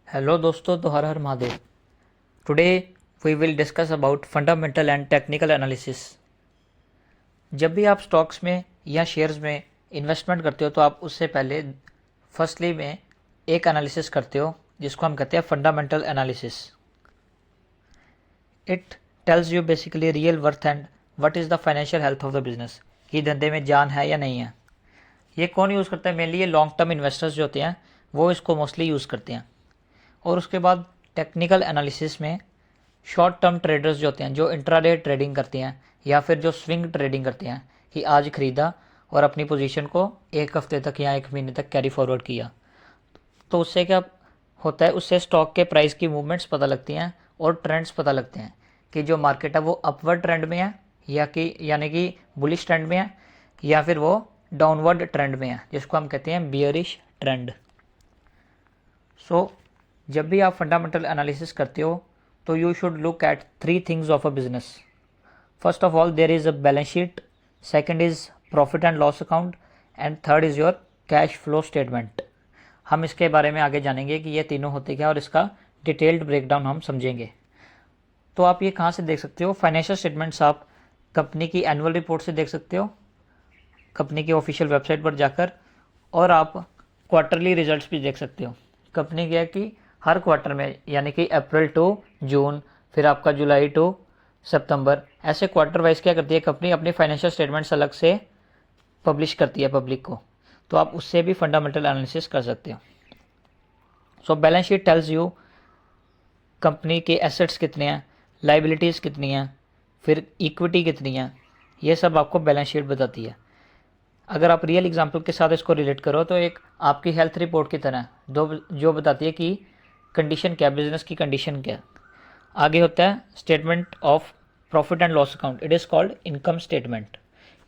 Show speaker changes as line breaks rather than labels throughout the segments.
Hello दोस्तों, तो Har Har Mahadev. Today we will discuss about fundamental and technical analysis. जब भी आप स्टॉक्स में या शेयर्स में इन्वेस्टमेंट करते हो तो आप उससे पहले फर्स्टली में एक एनालिसिस करते हो जिसको हम कहते हैं fundamental analysis. It tells you basically real worth and what is the financial health of the business, कि धंधे में जान है या नहीं है। ये कौन यूज़ करता है? मेनली ये लॉन्ग टर्म इन्वेस्टर्स जो होते हैं वो इसको मोस्टली यूज़ करते हैं। और उसके बाद टेक्निकल एनालिसिस में शॉर्ट टर्म ट्रेडर्स जो होते हैं, जो इंट्राडे ट्रेडिंग करते हैं या फिर जो स्विंग ट्रेडिंग करते हैं कि आज खरीदा और अपनी पोजीशन को एक हफ्ते तक या एक महीने तक कैरी फॉरवर्ड किया, तो उससे क्या होता है, उससे स्टॉक के प्राइस की मूवमेंट्स पता लगती हैं और ट्रेंड्स पता लगते हैं कि जो मार्केट है वो अपवर्ड ट्रेंड में है या कि यानी कि बुलिश ट्रेंड में है या फिर वो डाउनवर्ड ट्रेंड में है, जिसको हम कहते हैं बियरिश ट्रेंड। सो जब भी आप फंडामेंटल एनालिसिस करते हो तो you should look at three things of a business. First of all there is a balance sheet, second is profit and loss account and third is your cash flow statement. हम इसके बारे में आगे जानेंगे कि ये तीनों होते क्या और इसका डिटेल्ड ब्रेकडाउन हम समझेंगे। तो आप ये कहाँ से देख सकते हो? फाइनेंशियल स्टेटमेंट्स आप कंपनी की एनुअल रिपोर्ट से देख सकते हो, कंपनी की ऑफिशियल वेबसाइट पर जाकर, और आप क्वार्टरली रिजल्ट्स भी देख सकते हो। कंपनी क्या है कि हर क्वार्टर में यानी कि अप्रैल टू जून, फिर आपका जुलाई टू सितंबर, ऐसे क्वार्टर वाइज क्या करती है कंपनी, अपनी फाइनेंशियल स्टेटमेंट्स अलग से पब्लिश करती है पब्लिक को, तो आप उससे भी फंडामेंटल एनालिसिस कर सकते हो। So balance sheet tells you company के एसेट्स कितने हैं, लाइबिलिटीज़ कितनी हैं, फिर इक्विटी कितनी है, ये सब आपको बैलेंस शीट बताती है। अगर आप रियल एग्जांपल के साथ इसको रिलेट करो तो एक आपकी हेल्थ रिपोर्ट की तरह जो बताती है कि कंडीशन क्या, बिजनेस की कंडीशन क्या। आगे होता है statement of profit and loss account, it is called income statement.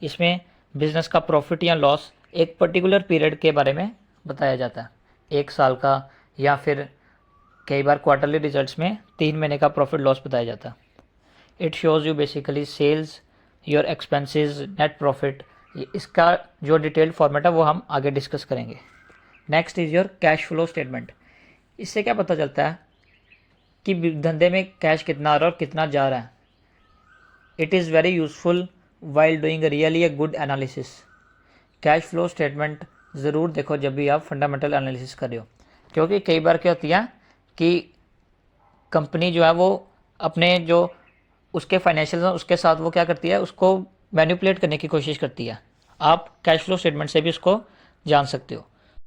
इसमें बिजनेस का प्रॉफिट या लॉस एक पर्टिकुलर पीरियड के बारे में बताया जाता है, एक साल का या फिर कई बार क्वार्टरली रिजल्ट्स में 3 महीने का प्रॉफिट लॉस बताया जाता है। It shows you basically sales, your expenses, net profit. इसका जो डिटेल्ड फॉर्मेट है वो हम आगे डिस्कस करेंगे। Next is your cash flow statement. इससे क्या पता चलता है कि धंधे में कैश कितना आ रहा है और कितना जा रहा है। It is very useful while doing really a good analysis. Cash flow statement ज़रूर देखो जब भी आप फंडामेंटल एनालिसिस कर रहे हो, क्योंकि कई बार क्या होती है कि कंपनी जो है वो अपने जो उसके फाइनेंशियल उसके साथ वो क्या करती है, उसको मैनिपुलेट करने की कोशिश करती है। आप कैश फ्लो स्टेटमेंट से भी उसको जान सकते हो।